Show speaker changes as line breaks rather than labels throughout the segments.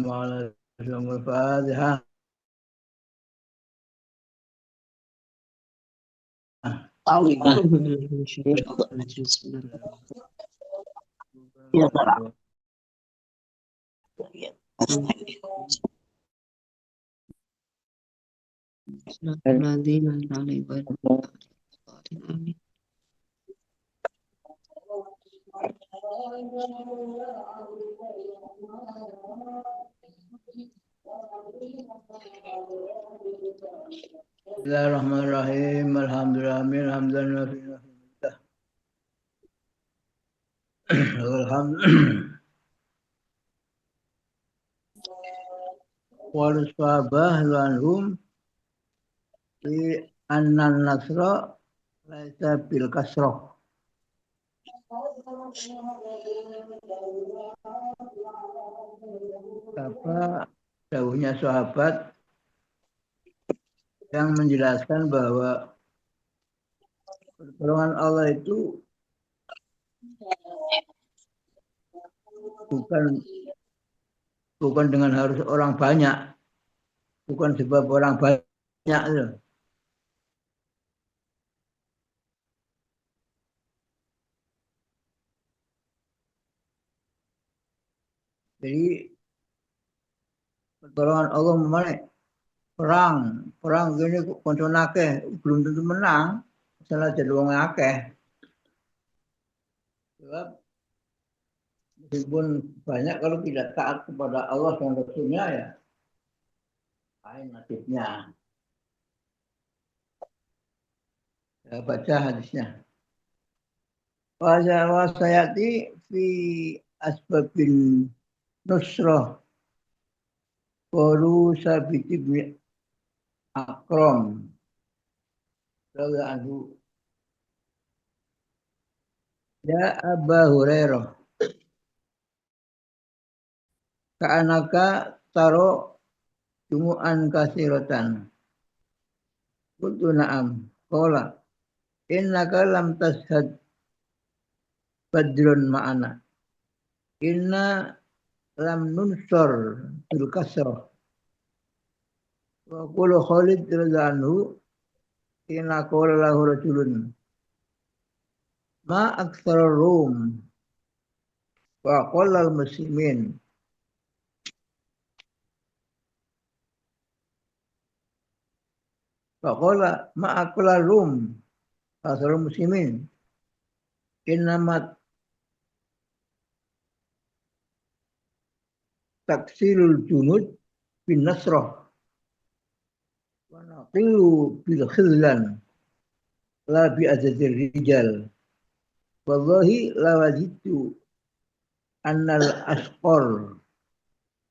على الفاتحة. Bismillahirrahmanirrahim. Alhamdulillah. Alhamdulillah. Wal sahabah lanhum fi annan nasra laisa bil kasrah. Apa dawuhnya sahabat yang menjelaskan bahwa pertolongan Allah itu bukan dengan harus orang banyak, bukan sebab orang banyak. Jadi pertolongan Allah memang perang gini koncon akeh belum tentu menang, salah jadi wong akeh. Sebab meskipun banyak kalau tidak taat kepada Allah dan Rasulnya ya lain nasibnya. Ya, baca hadisnya. Wasayati fi asbabin nusrah qalu sabit ibn Akram radhiyallahu ya Aba Hurairah ka'anaka taro jumu'an kasiratan qultu na'am qala innaka lam tashhad badrun ma'ana inna lam nunsor bil kasrah wa qulu Khalid radhiyallahu anhu inna qala lahu rajulun ma aktsar rum wa qalla al muslimin wa qala ma aktsar rum aktsar muslimin innamat taksilul junud bin nasrah wa naqilu bil khizlan la bi azadir rijal wallahi la wajidtu annal asqar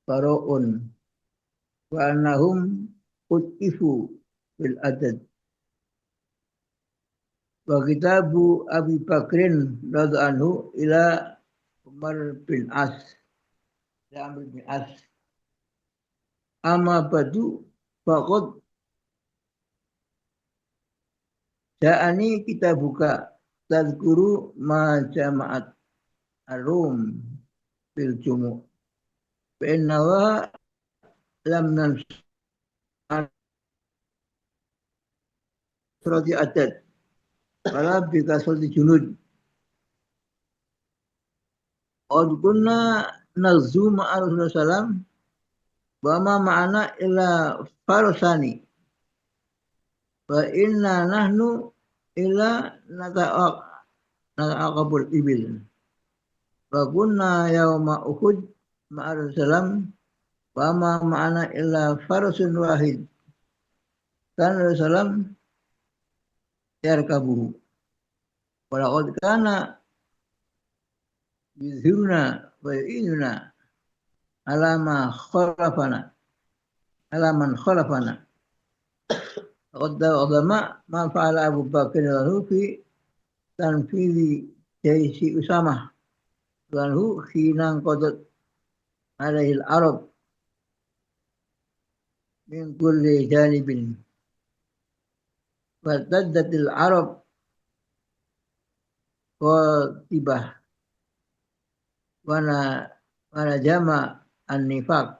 baro'un wa annahum utifu bil adad wa kitabu Abi Bakrin radhiyallahu anhu ila Umar bin As ya Amr bin As amma badu faqad ja'ani kitabuka tadhkuru ma jama'at arum bil jumu' fa inna wa lam surati adad wala bika surati junud qad kunna nazu ma'a Rasulullah sallam wa ma ma'ana illa farasani wa inna nahnu illa nata'aqabul ibil wa kunna yawma Uhud ma'a Rasulullah wa ma ma'ana illa farasun wahid kan Rasulullah yarkabuhu wa laqad kana yuzhiruna wa yu'inuna alaman khalafana Qadda ma fa'ala Abu Bakar lalu fi tanfidhi jaisi Usamah lalu khina qadat alaihi al-arab min kulli janibin fataddatil arab qatibah wana jama an-nifaq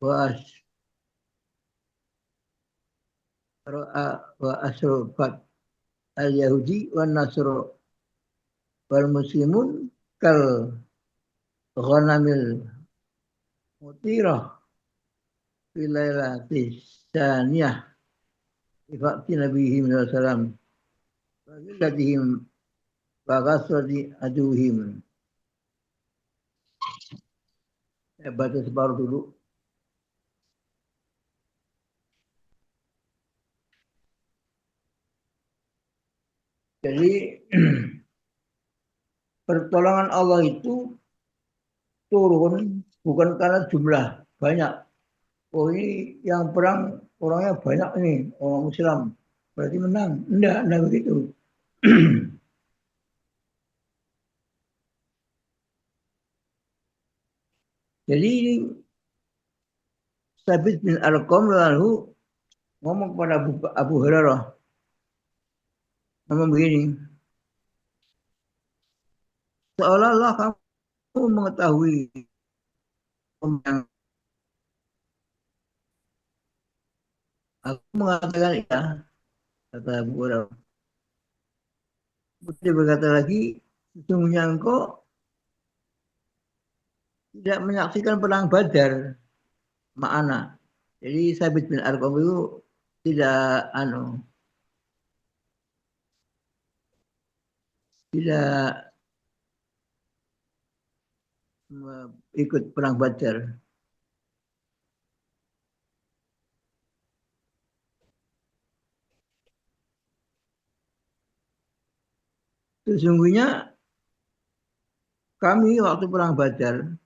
wa asrofat al-yahudi wa nasro wal muslimun kal ghanamil mutirah filailati saniyah ifakti nabihim sallam wa zillatihim wa ghasrati aduhim. Baca separuh dulu. Jadi pertolongan Allah itu turun bukan karena jumlah banyak. Oh ini yang perang orangnya banyak nih, orang Islam. Berarti menang. Enggak begitu. Jadi Sabit bin Arqam lalu ngomong kepada Abu Hurairah, ngomong begini, seolah-olah kamu mengetahui yang aku mengatakan ya, kata Abu Hurairah. Dia berkata lagi, sesungguhnya engkau tidak menyaksikan perang Badar, ma'ana. Jadi Sabit bin Arqam itu tidak tidak ikut perang Badar. Sesungguhnya kami waktu perang Badar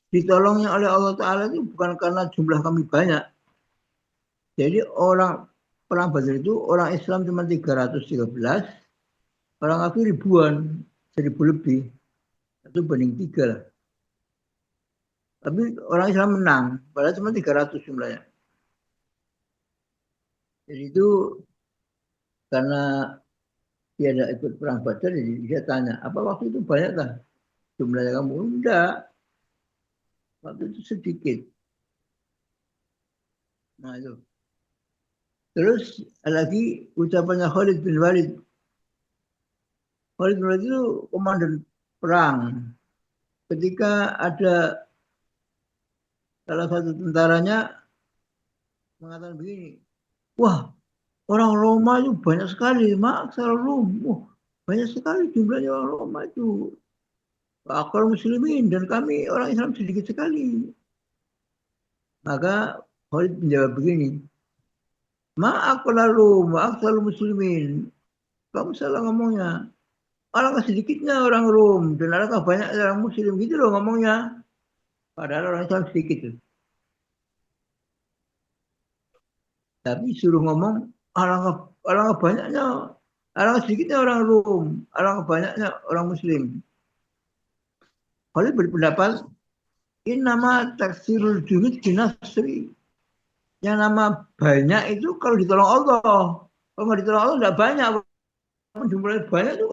ditolongnya oleh Allah Ta'ala itu bukan karena jumlah kami banyak. Jadi orang perang Badar itu orang Islam cuma 313, orang kafir ribuan, 1000 lebih. Itu banding 3 lah. Tapi orang Islam menang, padahal cuma 300 jumlahnya. Jadi itu karena dia tidak ikut perang Badar, jadi dia tanya, apa waktu itu banyak kan jumlahnya kamu? Enggak, waktu itu sedikit. Nah itu. Terus lagi ucapannya Khalid bin Walid. Khalid bin Walid itu komandan perang. Ketika ada salah satu tentaranya mengatakan begini, wah orang Roma itu banyak sekali, maksar Rom, banyak sekali jumlahnya orang Roma itu. Akal muslimin dan kami orang Islam sedikit sekali. Maka Khalid menjawab begini, akal muslimin. Kamu salah ngomongnya. Alangkah sedikitnya orang Rom dan alangkah banyak orang Muslim gitu loh ngomongnya. Padahal orang Islam sedikit. Tapi suruh ngomong alangkah banyaknya, alangkah sedikitnya orang Rom, alangkah banyaknya orang Muslim. Khalid berpendapat, ini nama taksirul junud binasri. Yang nama banyak itu kalau ditolong Allah. Kalau nggak ditolong Allah nggak banyak. Jumlahnya banyak itu.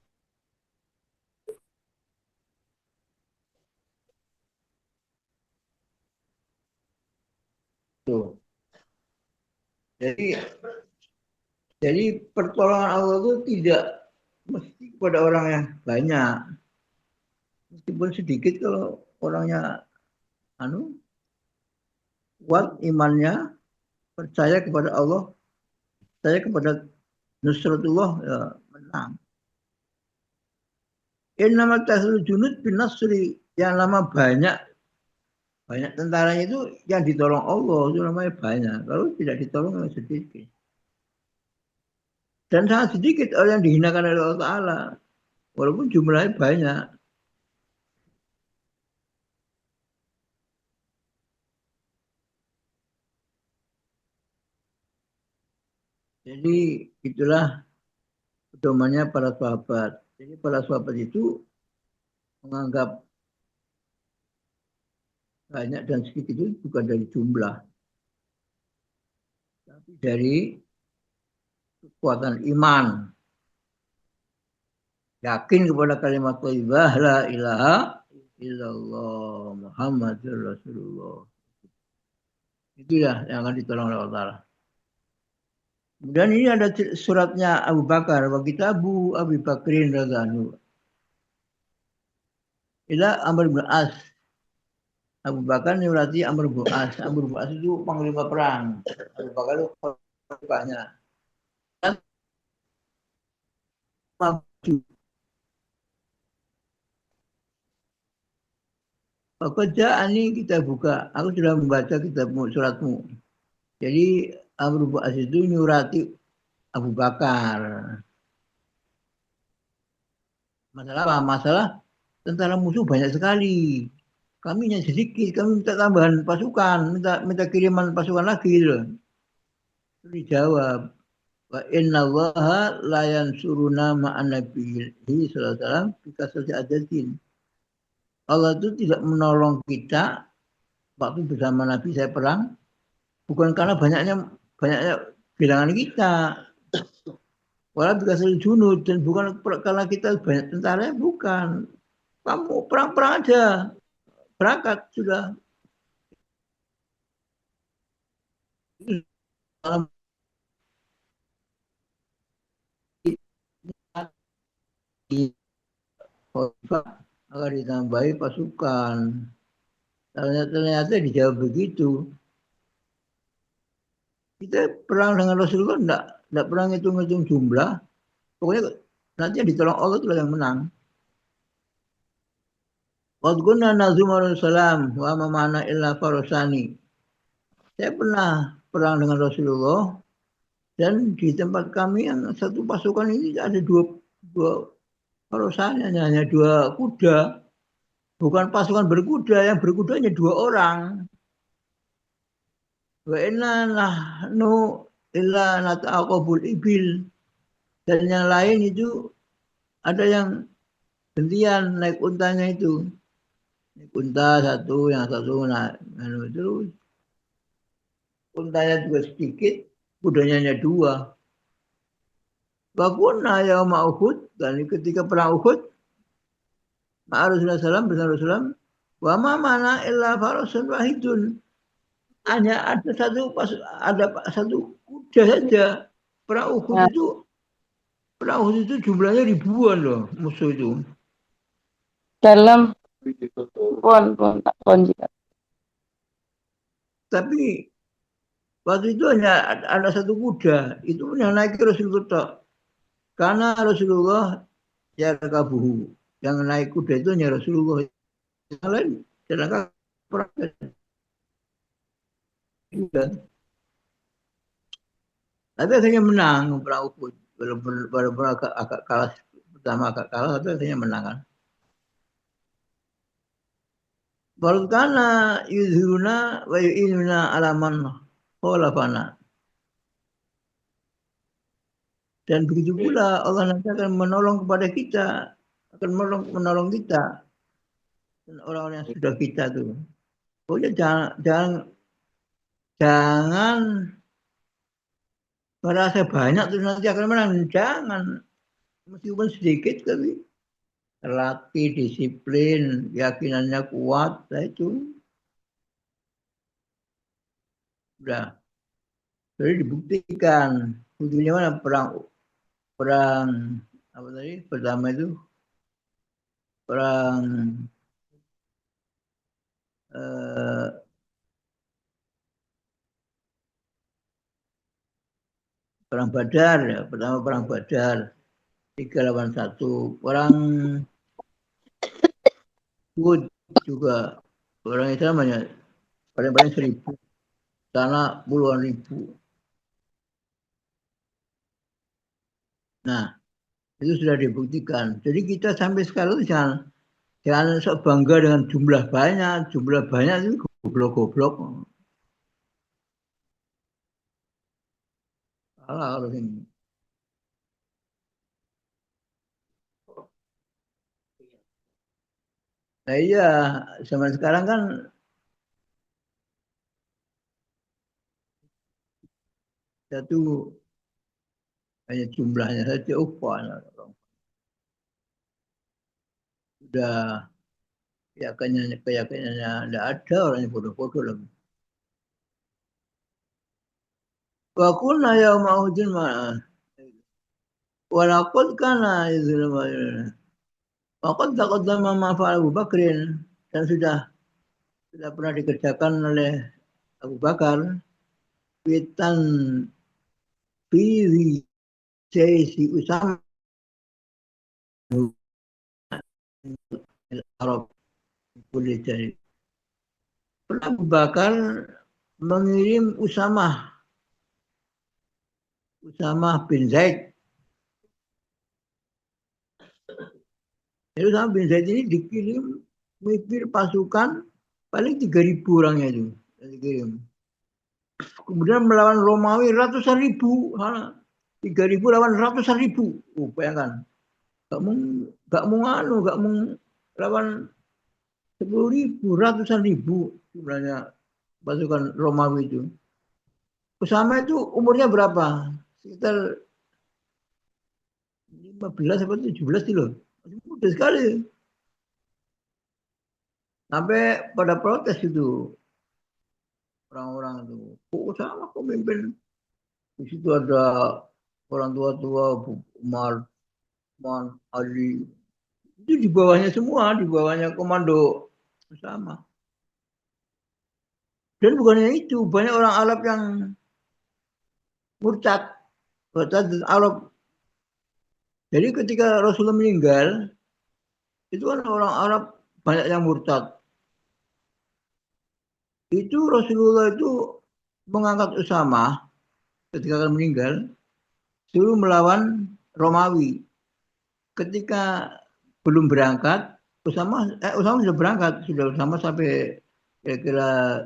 Tuh. Jadi, jadi pertolongan Allah itu tidak mesti kepada orang yang banyak. Meskipun sedikit kalau orangnya kuat imannya, percaya kepada Allah, percaya kepada Nusratullah, ya menang. Innama tahlul junud bin nasri, yang nama banyak tentaranya itu yang ditolong Allah, itu namanya banyak. Kalau tidak ditolong sedikit. Dan sangat sedikit orang yang dihinakan oleh Allah Ta'ala. Walaupun jumlahnya banyak. Jadi itulah pedomannya para sahabat. Jadi para sahabat itu menganggap banyak dan sedikit itu bukan dari jumlah. Tapi dari kekuatan iman. Yakin kepada kalimat thayyibah la ilaha illallah Muhammadur Rasulullah. Itu ya yang akan ditolong oleh Allah Ta'ala. Kemudian ini ada suratnya Abu Bakar. Wa kitabu Abu Bakrin radhiyallahu ila Amr bin As. Abu Bakar ini berarti Amr bin As. Amr bin As itu panglima perang. Abu Bakar itu pasukannya. Dan maju. Pekerjaan ini kita buka. Aku sudah membaca kitabmu, suratmu. Jadi Amr bin As itu nyurati Abu Bakar. Masalah apa? Masalah tentara musuh banyak sekali. Kami yang sedikit, kami minta tambahan pasukan, minta kiriman pasukan lagi loh. Itu dijawab, wa inna allaha la yansuruna ma'an nabiyyi sallallahu alaihi wasallam bikasrati adatin. Allah itu tidak menolong kita waktu bersama Nabi saya perang, bukan karena banyaknya bilangan kita, walau bikasrati junud, dan bukan karena kita banyak tentara, bukan. Kamu perang-perang aja, berangkat sudah. Agar ditambahi pasukan. Ternyata dijawab begitu. Kita perang dengan Rasulullah enggak pernah ngitung-ngitung jumlah. Pokoknya nanti yang ditolong Allah itulah yang menang. Qad kunna nazuma Rasulullah wa ma mana illa farasani. Saya pernah perang dengan Rasulullah dan di tempat kami yang satu pasukan ini ada dua farasani, hanya dua kuda. Bukan pasukan berkuda, yang berkuda hanya dua orang. Wa inna nahnu illa nata'aqabul ibil. Dan yang lain itu ada yang gantian naik untanya itu. Naik unta satu, yang satu naik terus. Untanya juga sedikit, kudanya hanya dua. Wakuna yauma Uhud, dan ketika perang Uhud, Ma'ar Rasulullah SAW bersama Rasulullah, wa ma mana illa farasun wahidun. Hanya ada satu kuda saja. Perang Uhud
Ya,
itu jumlahnya ribuan loh musuh itu.
dalam pon jika.
Tapi waktu itu hanya ada satu kuda. Itu pun yang naik Rasulullah. Karena Rasulullah ya kabuhu. Yang naik kuda itu hanya Rasulullah. Yang lain sedangkan perang kuda. Tapi akhirnya menang perang Uhud. Walaupun agak kalah pertama agak kalah, tapi akhirnya menang kan. Baru karena yuzhiruna wa yu'inuna alaman kholafana. Dan begitu pula Allah nanti akan menolong kepada kita, akan menolong kita dan orang-orang yang sudah kita tuh. Pokoknya jangan merasa banyak terus nanti akan menang. Jangan, meskipun sedikit tapi terlatih, disiplin, keyakinannya kuat, nah itu udah. Jadi dibuktikan. Buktinya mana perang apa tadi? Pertama itu perang eh, perang Badar ya. Pertama perang Badar 381. Perang Uhud juga orang Islam banyak, paling-paling 1.000, sana puluhan ribu. Nah, itu sudah dibuktikan. Jadi kita sampai sekarang itu jangan sok bangga dengan jumlah banyak. Jumlah banyak itu goblok-goblok. Salah harus ini. Nah iya, zaman sekarang kan satu hanya jumlahnya saja. Oh, banyak. Sudah keyakinannya tidak ada orang yang bodoh-bodoh lagi. Wa kunna yauma uhudin ma'an. Walaqad kana yuzlamuna. Waqad taqaddama ma fa'al Abu Bakrin, dan sudah pernah dikerjakan oleh Abu Bakar fitan fi si Usama Arab boleh jadi. Pernah Abu Bakar mengirim Usama bin Zaid. Jadi Usama bin Zaid ini dikirim memimpin pasukan paling 3.000 orangnya itu. Dikirim. Kemudian melawan Romawi ratusan ribu. 3.000 lawan ratusan ribu. Bayangkan. Gak mau lawan 10.000, ratusan ribu sebenarnya pasukan Romawi itu. Usama itu umurnya berapa? Sekitar 15 atau 17 loh. Masih muda sekali. Sampai pada protes itu orang-orang itu. Kok Usama pemimpin? Di situ ada orang tua-tua, Umar, Utsman, Ali. Itu di bawahnya semua, di bawahnya komando Usama. Dan bukannya itu, banyak orang Arab yang murtad Arab. Jadi ketika Rasulullah meninggal, itu kan orang Arab banyak yang murtad. Itu Rasulullah itu mengangkat Usama ketika akan meninggal, suruh melawan Romawi. Ketika belum berangkat, Usama sudah berangkat, sudah Usama sampai kira-kira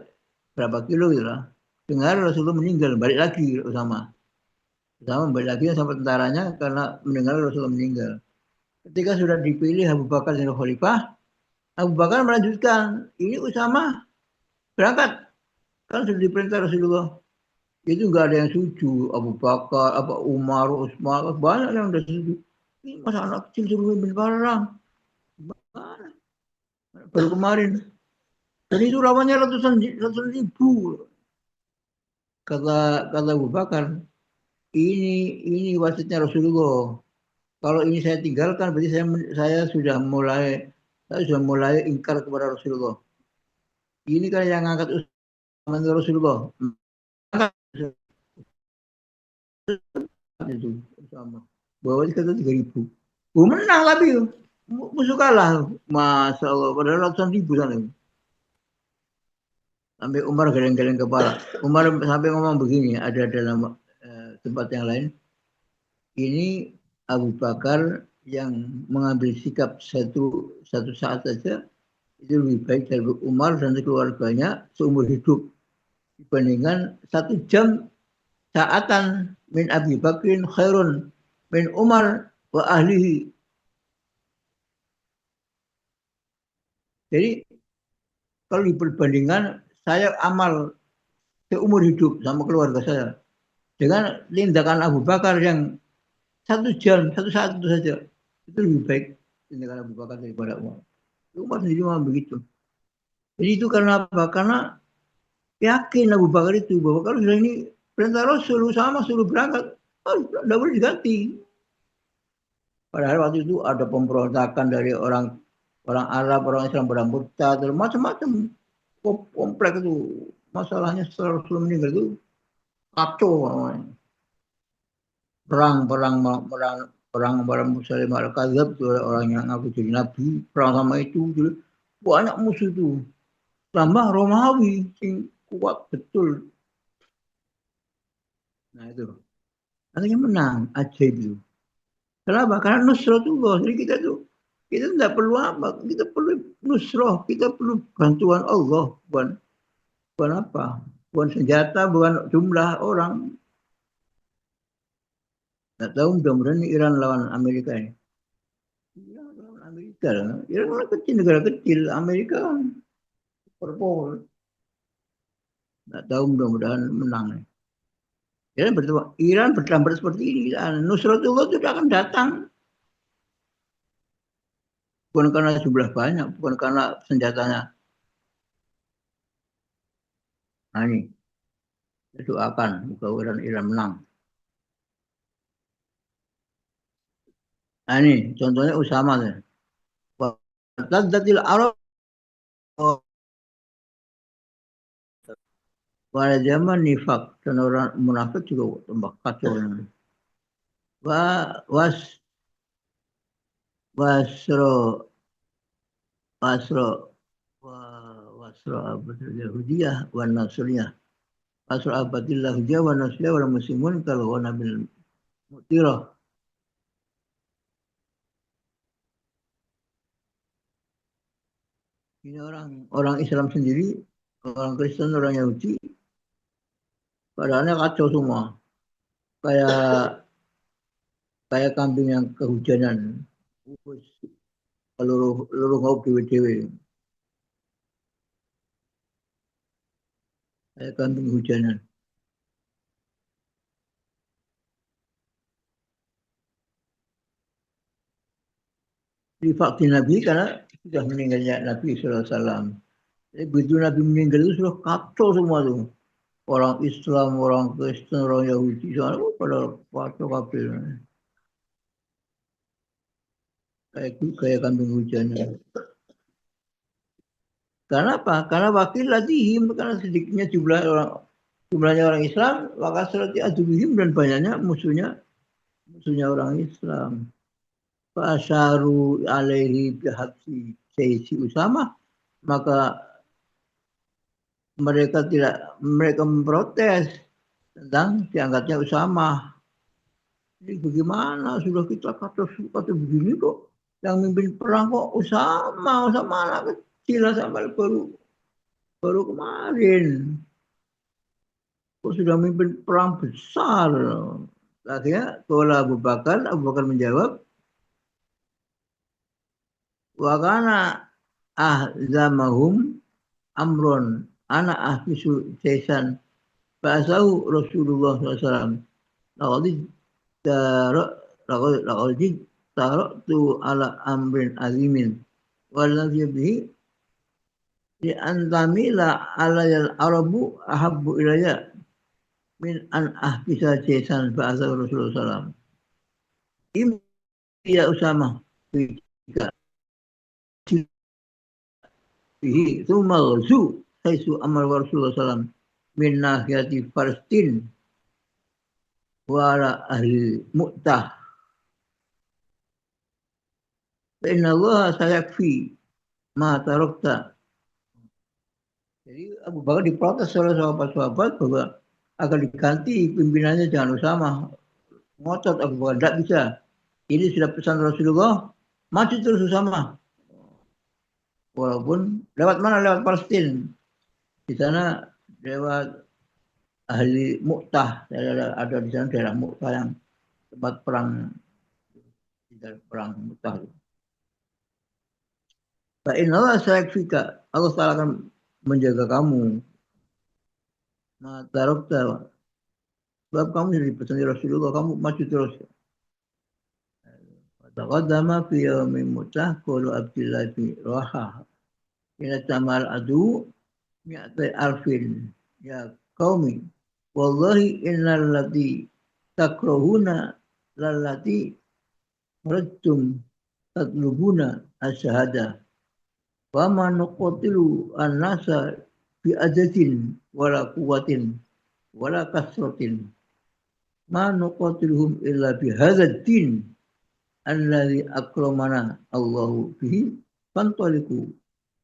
berapa kilo gitu lah. Dengar Rasulullah meninggal, balik lagi Usama balik lagi sama tentaranya karena mendengar Rasulullah meninggal. Ketika sudah dipilih Abu Bakar sebagai khalifah, Abu Bakar melanjutkan, ini Usama berangkat, kan sudah diperintah Rasulullah. Itu nggak ada yang setuju, Abu Bakar, Umar, Utsman, banyak yang udah setuju. Ini masa anak kecil suruh mimpin perang, baru kemarin. Dan itu lawannya ratusan ribu. Kata Abu Bakar, ini wasitnya Rasulullah. Kalau ini saya tinggalkan, berarti saya sudah mulai ingkar kepada Rasulullah. Ini kan yang ngangkat Rasulullah. Itu sama. Bawa kata 3.000. Menang tapi musuh kalah. Masya Allah, padahal ratusan ribu sana. Sampai Umar geleng-geleng kepala. Umar sampai ngomong begini, ada dalam tempat yang lain. Ini Abu Bakar yang mengambil sikap satu saat saja itu lebih baik dari Umar dan keluarganya seumur hidup dibandingkan 1 jam saatan min Abi Bakrin khairun min Umar wa ahlihi. Jadi kalau diperbandingkan, saya amal seumur hidup sama keluarga saya dengan tindakan Abu Bakar yang 1 jam, 1 saat itu saja, itu lebih baik tindakan Abu Bakar daripada Umar. Umar sendiri memang begitu. Jadi itu karena apa? Karena yakin Abu Bakar itu bahwa kalau sudah ini perintah Rasul sama suruh berangkat, tidak boleh diganti. Padahal waktu itu ada pemberontakan dari orang Arab, orang Islam pada murtad, macam-macam kompleks itu. Masalahnya setelah Rasul meninggal itu kacau. Perang Muslim al-Kadzab itu orang yang ngaku jadi nabi, perang sama itu banyak musuh itu. Tambah Romawi yang kuat betul. Nah itu. Akhirnya menang, ajaib itu. Kenapa? Karena nusratullah. Jadi kita tidak perlu apa, kita perlu nusrah, kita perlu bantuan Allah, bukan apa, bukan senjata, bukan jumlah orang. Nggak tahu mudah-mudahan Iran lawan Amerika ini. Iran lawan Amerika, Iran kecil, negara kecil, Amerika kan superpower. Nggak tahu mudah-mudahan menang. Iran bergambar seperti ini, nusratullah itu akan datang. Bukan karena jumlah banyak, bukan karena senjatanya. Nah ini, doakan muka Iran menang. Nah ini, contohnya Usama. Tadatil Arab pada zaman nifak dan orang munafik juga tambah kacau. Was wasro wasro wasro abadil Yahudiyah wa Nasriyah. Wasro abadil Yahudiyah wa Nasriyah wa muslimun kalau wa nabil mutirah. Ini orang Islam sendiri, orang Kristen, orang Yahudi, keadaannya kacau semua. Kayak kayak kambing yang kehujanan. Seluruh ngau dewe-dewe. Kayak kambing hujanan. Difakti Nabi karena sudah meninggalnya Nabi SAW. Jadi begitu Nabi meninggal itu sudah kacau semua tuh. Orang Islam, orang Kristen, orang Yahudi, semua pada kacau kafir. Kayak kambing hujanan. Karena apa? Karena wakil latihim, karena sedikitnya jumlahnya orang Islam, maka serati adubihim dan banyaknya musuhnya orang Islam. Fasaru alaihi bihabsi Sayyidi Usama, maka mereka memprotes tentang diangkatnya Usama. Jadi bagaimana sudah kita kata begini kok, yang mimpin perang kok Usama anak kecil sampai baru kemarin. Kok sudah mimpin perang besar. Akhirnya Abu Bakar menjawab, wa kana ahzamahum amron ana ahfisu sesan ba'asahu Rasulullah SAW. Laqad taraktu ala amrin azimin waladhi bihi di antamila alayal arabu ahabbu ilayya min an ahfisa sesan ba'asahu Rasulullah SAW. Ya Usama bihi thumma ghazu haisu amar Rasulullah SAW min nahiyati Palestin wa ala ahli Mu'tah. Inna Allah sayakfi ma tarakta. Jadi Abu Bakar diprotes oleh sahabat-sahabat bahwa akan diganti pimpinannya, jangan Usama. Ngotot Abu Bakar, tidak bisa. Ini sudah pesan Rasulullah, maju terus Usama. Walaupun lewat mana? Lewat Palestina. Di sana lewat ahli Mu'tah. Ada di sana daerah Mu'tah yang tempat perang Mu'tah. Allah sayakfika. Allah Ta'ala akan menjaga kamu. Matarokta. Sebab kamu sudah dipesan Rasulullah, kamu maju terus. Taqaddama fi yawmin Mu'tah qulu Abdullah bin Rawaha. Ila tamal adu mi'atai alfin ya qaumi wallahi innal ladzi takrahuna lallati rajtum tatlubuna asyhada wa ma nuqatilu an-nasa bi ajatin wala quwwatin wala kasratin ma nuqatiluhum illa bi hadzal din alladzi akramana Allahu bihi fantaliqu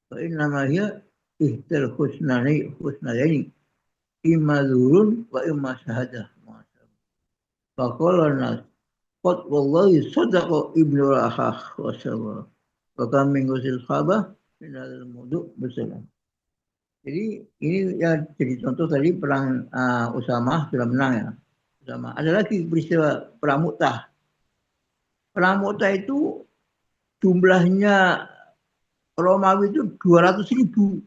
fa inna ma hiya ihtal husnaini imma dzurun wa imma syahadah. Faqala nas qad wallahi sadaqa ibnu rahah wa sallallahu wa kam min usil khabah min al-mudu bersalam. Jadi ini ya jadi contoh tadi perang Usama sudah menang ya. Usama. Ada lagi peristiwa perang Mu'tah. Perang Mu'tah itu jumlahnya Romawi itu 200.000.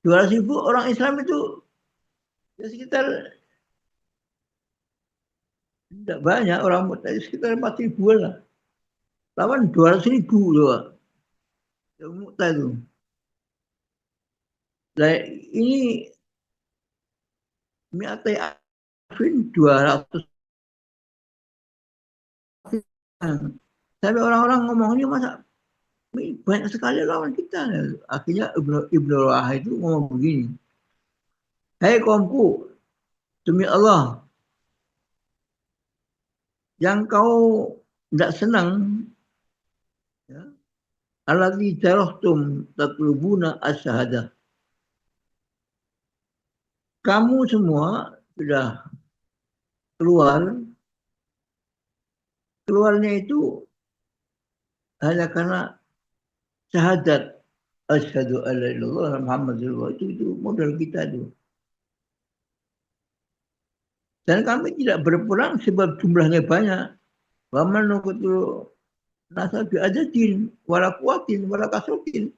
200.000 orang Islam itu ya sekitar tidak banyak, orang Mu'tah sekitar 4.000-an lah. lawan 200.000 loh, yang Mu'tah itu. Nah, ini Mi'atai Alfin 200. Tapi orang-orang ngomong ini masa banyak sekali lawan kita. Akhirnya Ibnu Wahid itu ngomong begini. Hei kaumku, demi Allah, yang kau tidak senang, ya, alladzi jarahtum tatlubuna asyahadah. Kamu semua sudah keluarnya itu hanya karena syahadat asyhadu alla ilaha illallah Muhammadur Rasulullah, itu modal kita itu. Dan kami tidak berperang sebab jumlahnya banyak. Wa man nuqtu nasa bi adadin wala quwwatin wala kasratin.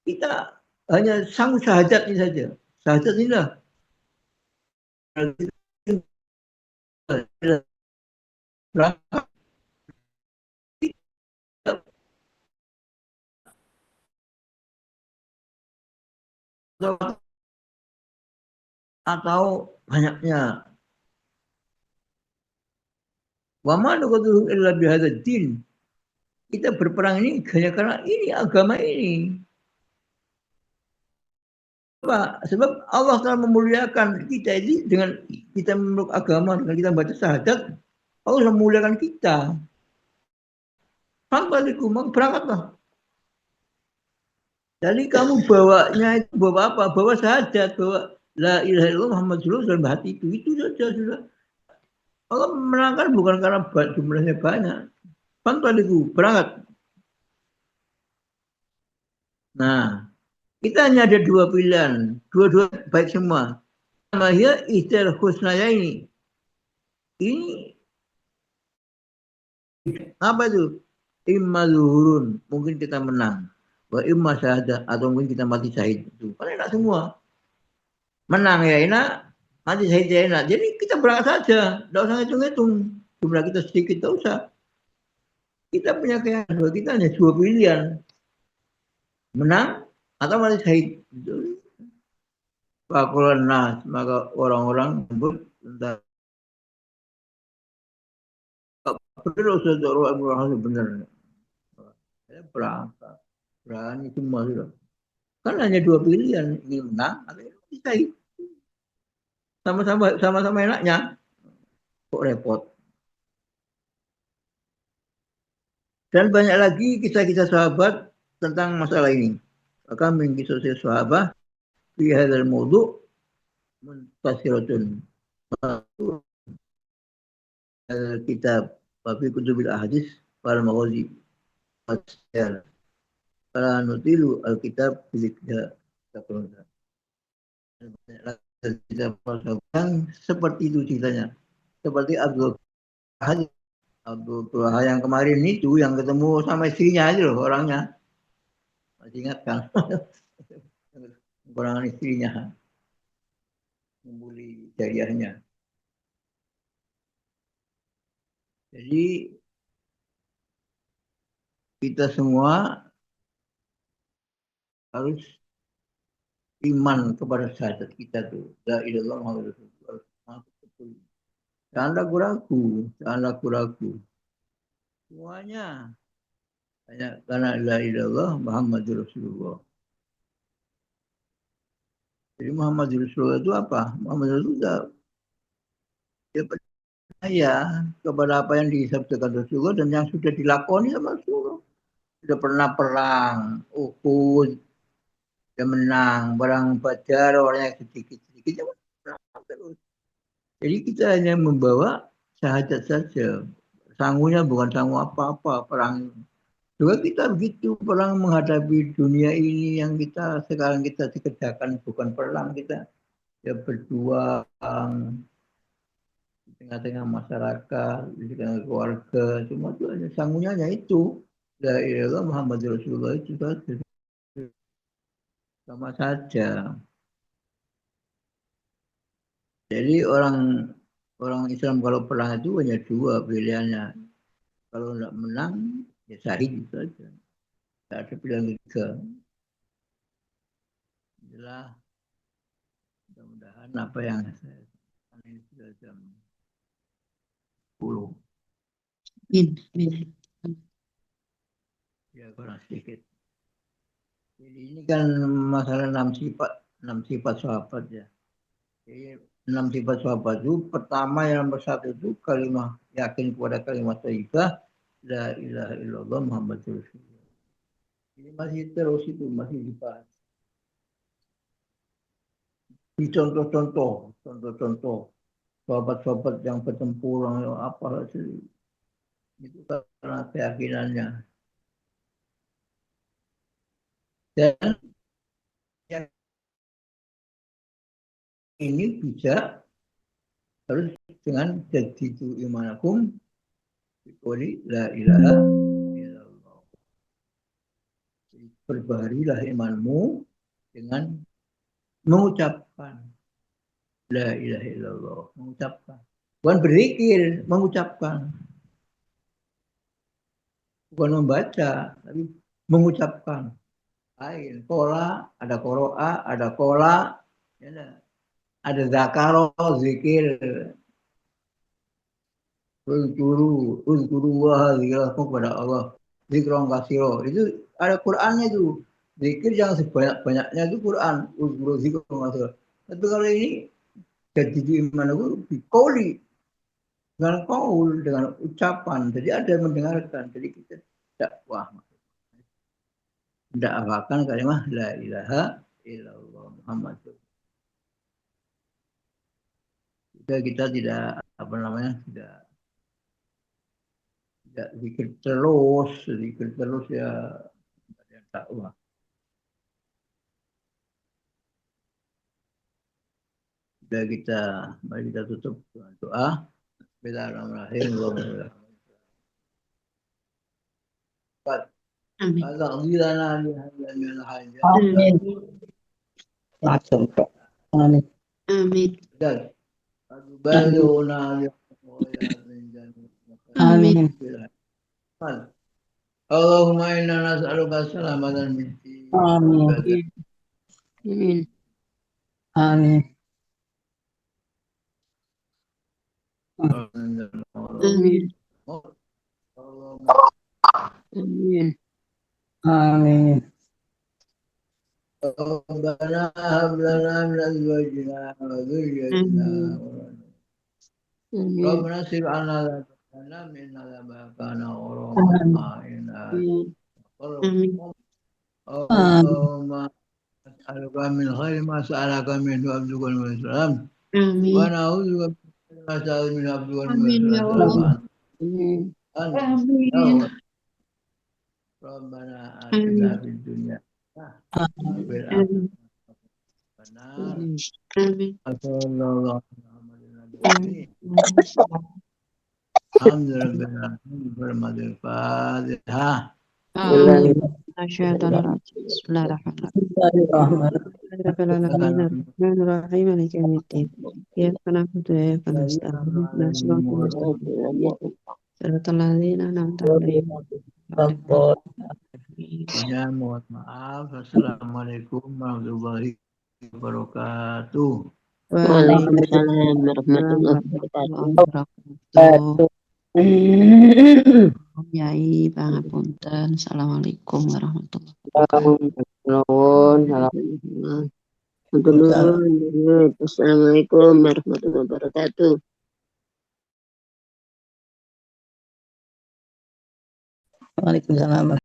Kita hanya sanggup syahadat ini saja. Syahadat inilah berangkat atau banyaknya. Wa ma nuqtu illa bi hadzal din. Kita berperang ini hanya karena ini agama ini. Sebab Allah telah memuliakan kita ini dengan kita memeluk agama, dengan kita baca syahadat, Allah telah memuliakan kita. Fantalikum, berangkatlah. Jadi kamu bawanya itu bawa apa? Bawa syahadat, bawa la ilaha illallah Muhammad Rasulullah dalam hati itu. Itu saja sudah. Allah menangkan bukan karena jumlahnya banyak. Fantalikum, berangkat. Nah, kita hanya ada dua pilihan. Dua-dua baik semua. Namanya istilah husnaya ini. Ini apa itu? Imma zuhurun, mungkin kita menang. Wa imma syahadah, atau mungkin kita mati syahid. Itu kan enak semua. Menang ya enak, mati syahid ya enak. Jadi kita berangkat saja, tidak usah hitung-hitung. Jumlah kita sedikit, tidak usah. Kita punya keyakinan, kita hanya dua pilihan. Menang atau mati syahid. Fakulan nas, maka orang-orang sebut tentang benar Ustaz benar. Saya berangkat, berani semua sudah. Kan hanya dua pilihan, ingin menang atau ingin syahid. Sama-sama enaknya, kok repot. Dan banyak lagi kisah-kisah sahabat tentang masalah ini. Maka min kisah sahabat fi hadzal mawdu' muntasiratun. Kitab wa fi kutubil ahadits wal maghazi. Para nutilu alkitab bilikda takrona. Seperti itu ceritanya. Seperti Abdul Turah yang kemarin itu yang ketemu sama istrinya aja loh orangnya. Masih ingat kan? Orang istrinya membuli jariahnya. Jadi kita semua harus iman kepada syahadat kita tuh. La ilaha illallah. Jangan ragu-ragu, jangan ragu-ragu. Semuanya hanya karena la ilallah Muhammadur Rasulullah. Jadi Muhammadur Rasulullah itu apa? Muhammad Rasulullah dia percaya kepada apa yang disabdakan Rasulullah dan yang sudah dilakoni sama Rasulullah. Sudah pernah perang, Uhud, dia menang, perang Badar, orang yang sedikit-sedikit dia menang terus. Jadi kita hanya membawa syahadat saja. Sangunya bukan sangu apa-apa perang. Juga kita begitu perang menghadapi dunia ini yang kita sekarang kita dikerjakan bukan perang, kita ya berjuang di tengah-tengah masyarakat, di tengah keluarga, semua itu hanya sangunya hanya itu. La ilaha Muhammad Rasulullah itu saja. Sama saja. Jadi orang Islam kalau perang itu hanya dua pilihannya. Kalau tidak menang, ya syahid itu aja. Tidak ada pilihan ketiga. Inilah mudah-mudahan apa yang saya ini sudah jam 10. Ya kurang sedikit. Jadi ini kan masalah 6 sifat sahabat ya. Jadi 6 sifat sahabat itu pertama yang nomor 1 itu kalimat yakin kepada kalimat thayyibah la ilaha illallah Muhammadur Rasulullah. Ini masih terus itu masih dibahas. Di contoh-contoh sahabat-sahabat yang bertempur apa sih itu karena keyakinannya. Dan yang ini bisa harus dengan jadidu imanakum biqouli la ilaha illallah. Perbaharilah imanmu dengan mengucapkan la ilaha illallah, mengucapkan. Bukan berzikir, mengucapkan. Bukan membaca, tapi mengucapkan. Lain, kola, ada koroa, ada kola, ya, ada zakaro, zikir. Uzkuru wa zikirlakum kepada Allah. Zikron kasiro. Itu ada Qur'annya itu. Zikir jangan sebanyak-banyaknya itu Quran. Uzkuru zikron kasiro. Tapi kalau ini jadi iman itu dikoli dengan kaul, dengan ucapan. Jadi ada yang mendengarkan. Jadi kita dakwah. Dakwakan kalimat la ilaha illallah Muhammad. Kita tidak tidak zikir terus ya dakwah. Mari kita tutup dengan doa. Bismillahirrahmanirrahim.
Amin.
Amin.
Amin.
Amin. Allahumma inna nas'aluka salamatan min
Amin. Amin. Amin. Amin. Amin.
Rabbana hab lana min azwajina wa dhurriyyatina Rabbana sir anna lana min adabana wa rahmatina Allahumma as'aluka min khairi ma sa'alaka min abduka al-Islam wa na'udzubika min mas'al min abduka al-Islam. Amin. Rabbana atina fid dunya
Amin.
Ya, mohon maaf. Assalamualaikum warahmatullahi wabarakatuh.
Waalaikumsalam warahmatullahi wabarakatuh. Yai pangapunten. Assalamualaikum warahmatullahi wabarakatuh. Assalamualaikum warahmatullahi wabarakatuh.
Waalaikumsalam.